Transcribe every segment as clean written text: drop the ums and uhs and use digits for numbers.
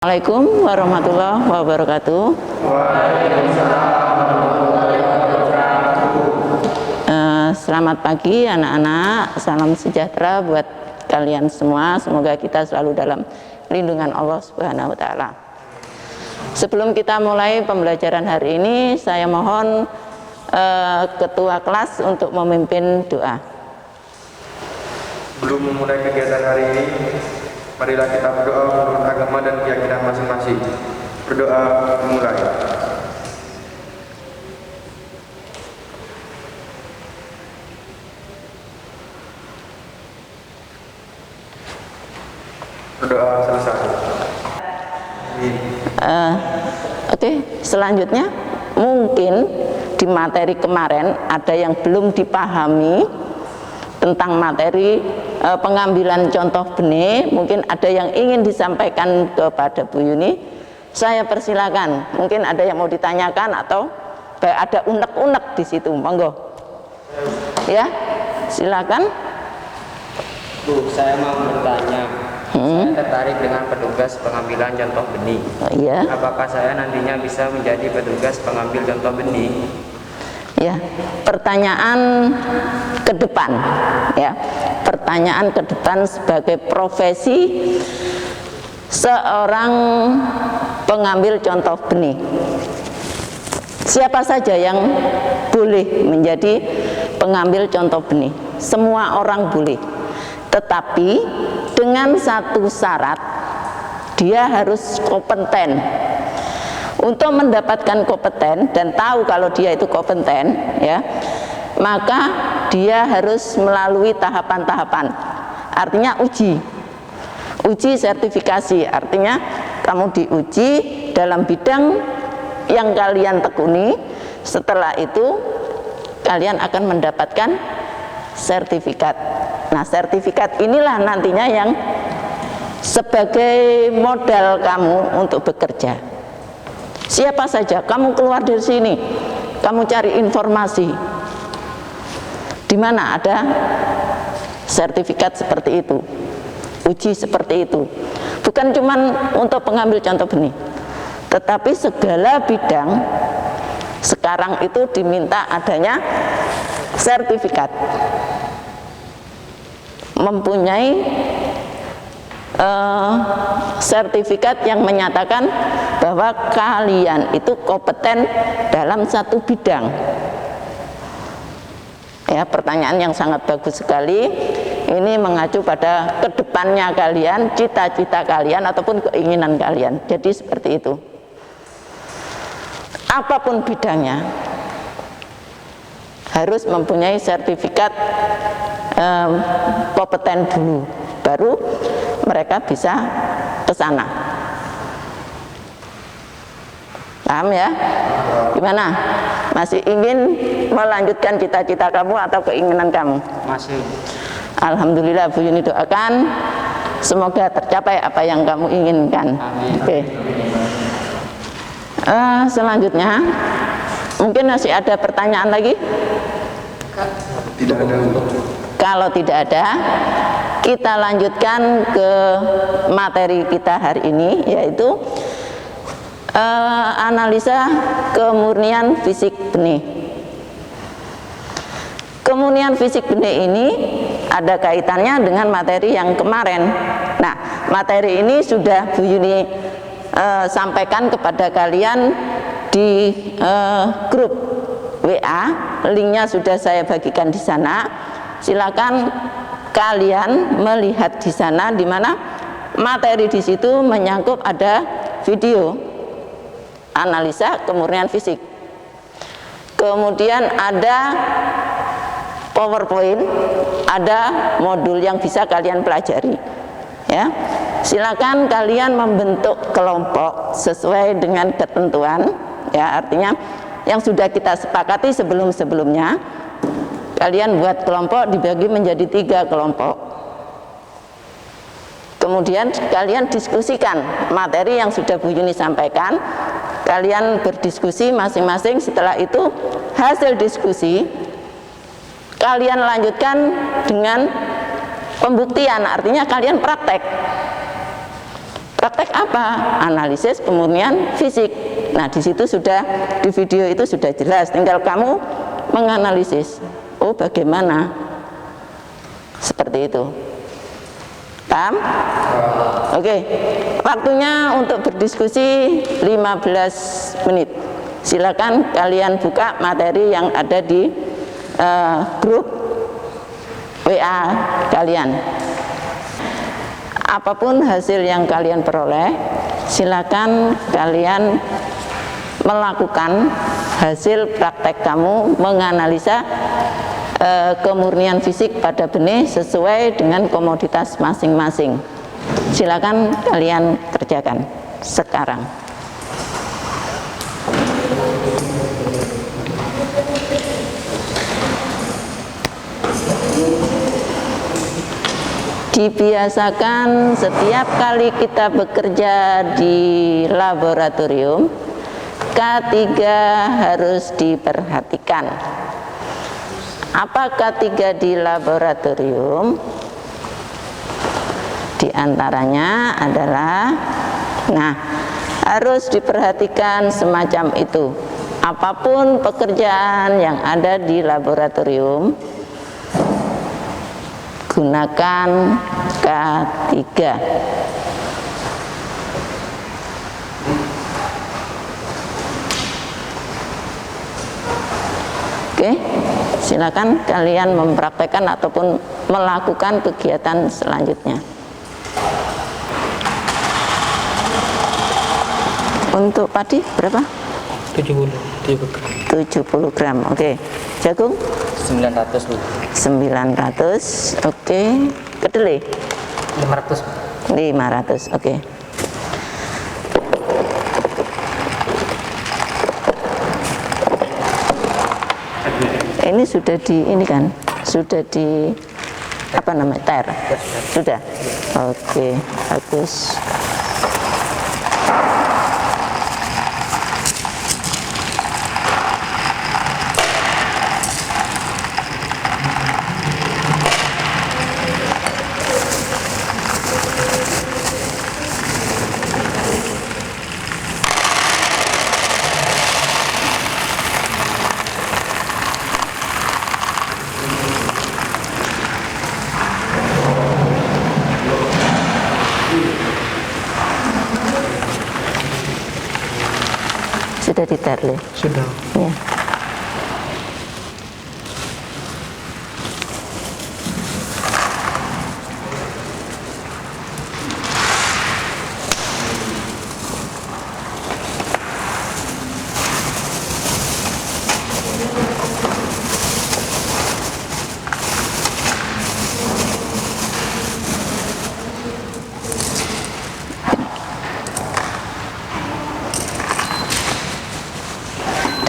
Assalamualaikum warahmatullahi wabarakatuh. Selamat pagi anak-anak, salam sejahtera buat kalian semua. Semoga kita selalu dalam lindungan Allah Subhanahu wa Ta'ala. Sebelum kita mulai pembelajaran hari ini, saya mohon ketua kelas untuk memimpin doa. Sebelum memulai kegiatan hari ini, marilah kita berdoa menurut agama dan keyakinan masing-masing. Berdoa mulai. Berdoa selesai. Oke, selanjutnya mungkin di materi kemarin ada yang belum dipahami tentang materi pengambilan contoh benih. Mungkin ada yang ingin disampaikan kepada Bu Yuni, saya persilakan. Mungkin ada yang mau ditanyakan atau ada unek-unek di situ, monggo. Ya, silakan. Bu, saya mau bertanya. Saya tertarik dengan petugas pengambilan contoh benih. Oh, iya. Apakah saya nantinya bisa menjadi petugas pengambil contoh benih? Ya, pertanyaan ke depan, ya, pertanyaan ke depan sebagai profesi seorang pengambil contoh benih. Siapa saja yang boleh menjadi pengambil contoh benih? Semua orang boleh, tetapi dengan satu syarat, dia harus kompeten. Untuk mendapatkan kompeten dan tahu kalau dia itu kompeten, ya, maka dia harus melalui tahapan-tahapan. Artinya uji sertifikasi. Artinya kamu diuji dalam bidang yang kalian tekuni. Setelah itu kalian akan mendapatkan sertifikat. Nah, sertifikat inilah nantinya yang sebagai modal kamu untuk bekerja. Siapa saja, kamu keluar dari sini, kamu cari informasi di mana ada sertifikat seperti itu, uji seperti itu. Bukan cuma untuk pengambil contoh benih, tetapi segala bidang sekarang itu diminta adanya sertifikat, mempunyai sertifikat yang menyatakan bahwa kalian itu kompeten dalam satu bidang. Ya, pertanyaan yang sangat bagus sekali. Ini mengacu pada kedepannya kalian, cita-cita kalian ataupun keinginan kalian. Jadi seperti itu. Apapun bidangnya harus mempunyai sertifikat kompeten dulu, baru mereka bisa ke sana. Paham ya? Gimana? Masih ingin melanjutkan cita-cita kamu atau keinginan kamu? Masih. Alhamdulillah, Bu Yuni doakan semoga tercapai apa yang kamu inginkan. Amin. Oke. Selanjutnya mungkin masih ada pertanyaan lagi? Tidak ada. Kalau tidak ada, kita lanjutkan ke materi kita hari ini, yaitu analisa kemurnian fisik benih. Kemurnian fisik benih ini ada kaitannya dengan materi yang kemarin. Nah, materi ini sudah Bu Yuni sampaikan kepada kalian di grup WA, linknya sudah saya bagikan di sana. Silakan kalian melihat di sana, di mana materi di situ menyangkut ada video analisa kemurnian fisik. Kemudian ada PowerPoint, ada modul yang bisa kalian pelajari. Ya, silakan kalian membentuk kelompok sesuai dengan ketentuan. Ya, artinya yang sudah kita sepakati sebelum-sebelumnya. Kalian buat kelompok dibagi menjadi 3 kelompok. Kemudian kalian diskusikan materi yang sudah Bu Yuni sampaikan. Kalian berdiskusi masing-masing. Setelah itu hasil diskusi kalian lanjutkan dengan pembuktian. Artinya kalian praktek. Praktek apa? Analisis kemurnian fisik. Nah, di situ sudah, di video itu sudah jelas, tinggal kamu menganalisis. Oh, bagaimana? Seperti itu. Paham? Oke. Waktunya untuk berdiskusi 15 menit. Silakan kalian buka materi yang ada di grup WA kalian. Apapun hasil yang kalian peroleh, silakan kalian melakukan hasil praktek kamu menganalisa kemurnian fisik pada benih sesuai dengan komoditas masing-masing. Silakan kalian kerjakan sekarang. Dibiasakan setiap kali kita bekerja di laboratorium, K3 harus diperhatikan. Apa K3 di laboratorium? Di antaranya adalah, nah, harus diperhatikan semacam itu. Apapun pekerjaan yang ada di laboratorium, gunakan K3. Oke, silakan kalian mempraktekkan ataupun melakukan kegiatan selanjutnya. Untuk padi berapa? 70 gram. Oke. Jagung? 900 Bu. 900. Oke. Kedelai? 500. 500. Oke. Ini sudah di ini kan? Sudah di apa namanya? Ter. Sudah. Oke, bagus. Sudah ditaruh? Sudah. Ya.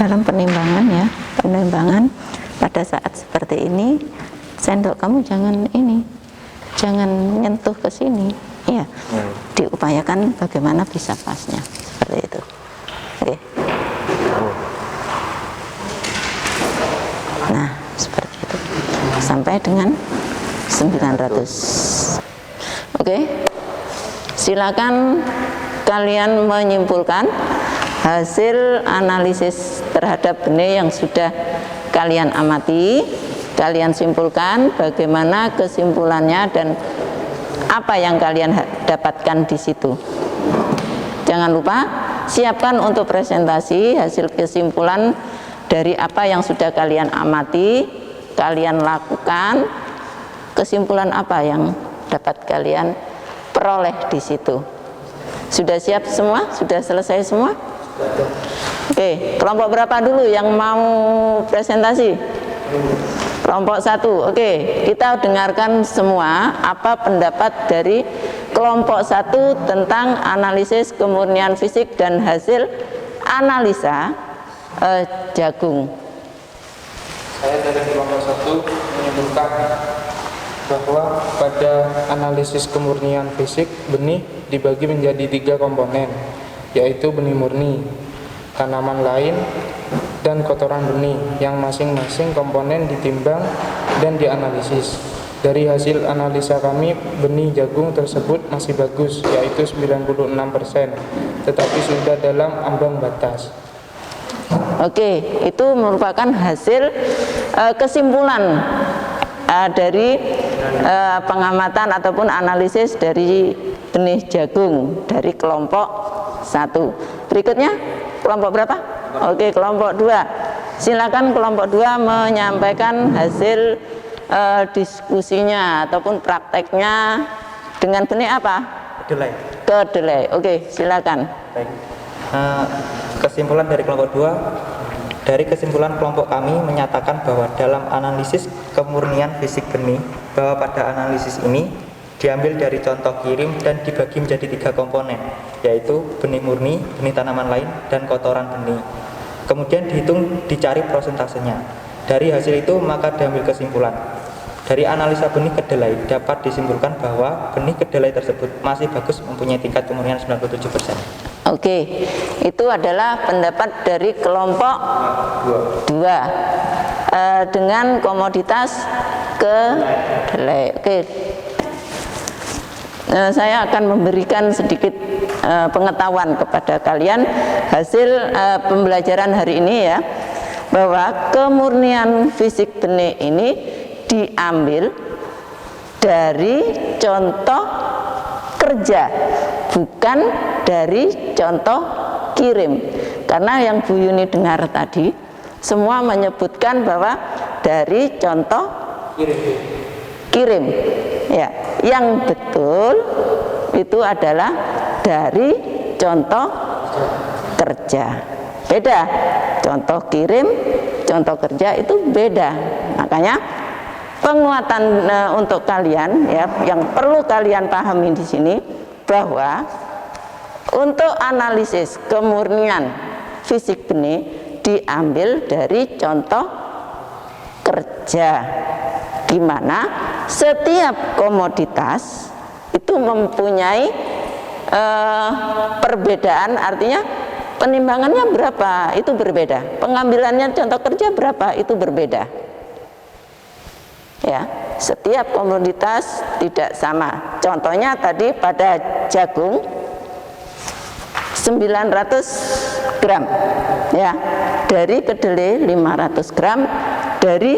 Dalam penimbangan ya, penimbangan pada saat seperti ini, sendok kamu jangan ini, jangan nyentuh ke sini, ya. Diupayakan bagaimana bisa pasnya, seperti itu. Oke. Nah, seperti itu. Sampai dengan 900. Oke. Silakan kalian menyimpulkan hasil analisis terhadap benih yang sudah kalian amati. Kalian simpulkan bagaimana kesimpulannya dan apa yang kalian dapatkan di situ. Jangan lupa siapkan untuk presentasi hasil kesimpulan dari apa yang sudah kalian amati, kalian lakukan, kesimpulan apa yang dapat kalian peroleh di situ. Sudah siap semua? Sudah selesai semua? Oke, kelompok berapa dulu yang mau presentasi? Kelompok 1. Oke, kita dengarkan semua apa pendapat dari kelompok 1 tentang analisis kemurnian fisik dan hasil analisa jagung. Saya dari kelompok 1 menyebutkan bahwa pada analisis kemurnian fisik benih dibagi menjadi 3 komponen, yaitu benih murni, tanaman lain, dan kotoran benih, yang masing-masing komponen ditimbang dan dianalisis. Dari hasil analisa kami, benih jagung tersebut masih bagus, yaitu 96%, tetapi sudah dalam ambang batas. Oke, itu merupakan hasil kesimpulan dari pengamatan ataupun analisis dari benih jagung dari kelompok 1. Berikutnya kelompok berapa? Oke, kelompok 2. Silakan kelompok 2 menyampaikan hasil diskusinya ataupun prakteknya dengan benih apa? Kedelai. Kedelai. Oke, silakan. Baik. Kesimpulan dari kelompok 2. Dari kesimpulan kelompok kami menyatakan bahwa dalam analisis kemurnian fisik benih, bahwa pada analisis ini diambil dari contoh kirim dan dibagi menjadi 3 komponen, yaitu benih murni, benih tanaman lain, dan kotoran benih. Kemudian dicari prosentasenya. Dari hasil itu maka diambil kesimpulan. Dari analisa benih kedelai dapat disimpulkan bahwa benih kedelai tersebut masih bagus, mempunyai tingkat kemurnian 97%. Oke, itu adalah pendapat dari kelompok 2 dengan komoditas kedelai. Oke, saya akan memberikan sedikit pengetahuan kepada kalian hasil pembelajaran hari ini ya, bahwa kemurnian fisik benih ini diambil dari contoh kerja, bukan dari contoh kirim. Karena yang Bu Yuni dengar tadi semua menyebutkan bahwa dari contoh kirim. Ya, yang betul itu adalah dari contoh kerja. Beda. Contoh kirim, contoh kerja itu beda. Makanya penguatan untuk kalian ya, yang perlu kalian pahami di sini bahwa untuk analisis kemurnian fisik benih diambil dari contoh kerja, di mana setiap komoditas itu mempunyai perbedaan, artinya penimbangannya berapa itu berbeda, pengambilannya contoh kerja berapa itu berbeda. Ya, setiap komoditas tidak sama. Contohnya tadi pada jagung 900 gram ya, dari kedelai 500 gram, dari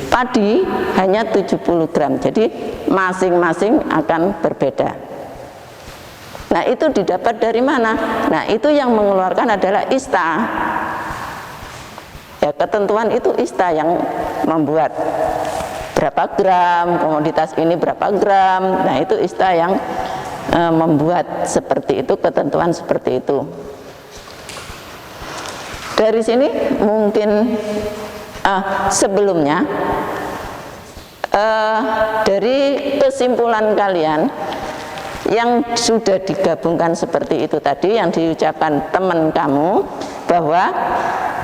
padi hanya 70 gram. Jadi masing-masing akan berbeda. Nah, itu didapat dari mana? Nah, itu yang mengeluarkan adalah ISTA. Ya, ketentuan itu ISTA yang membuat berapa gram, komoditas ini berapa gram. Nah, itu ISTA yang membuat seperti itu, ketentuan seperti itu. Dari sini mungkin sebelumnya dari kesimpulan kalian yang sudah digabungkan seperti itu tadi, yang diucapkan teman kamu, bahwa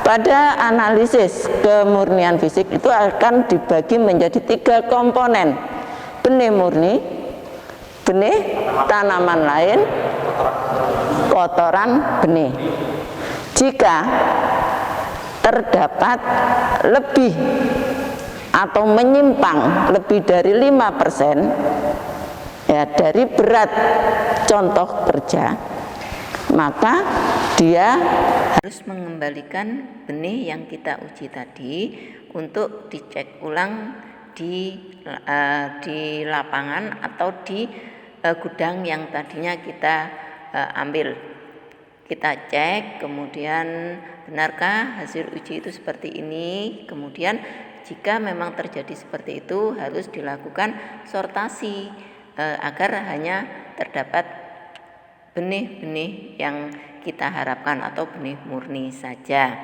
pada analisis kemurnian fisik itu akan dibagi menjadi 3 komponen: benih murni, benih tanaman lain, kotoran benih. Jika terdapat lebih atau menyimpang lebih dari 5% ya dari berat contoh kerja, maka dia harus mengembalikan benih yang kita uji tadi untuk dicek ulang di lapangan atau di gudang yang tadinya kita ambil. Kita cek, kemudian benarkah hasil uji itu seperti ini. Kemudian jika memang terjadi seperti itu, harus dilakukan sortasi agar hanya terdapat benih-benih yang kita harapkan atau benih murni saja.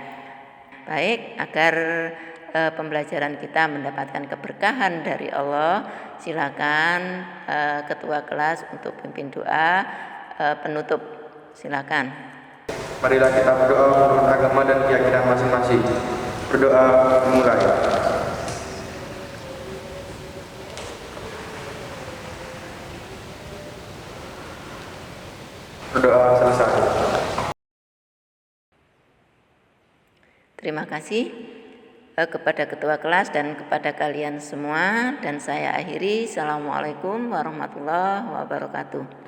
Baik, agar pembelajaran kita mendapatkan keberkahan dari Allah, silakan ketua kelas untuk pimpin doa penutup. Silakan. Marilah kita berdoa menurut agama dan keyakinan masing-masing. Berdoa dimulai. Berdoa selesai. Terima kasih. kepada ketua kelas dan kepada kalian semua, dan saya akhiri. Assalamualaikum warahmatullahi wabarakatuh.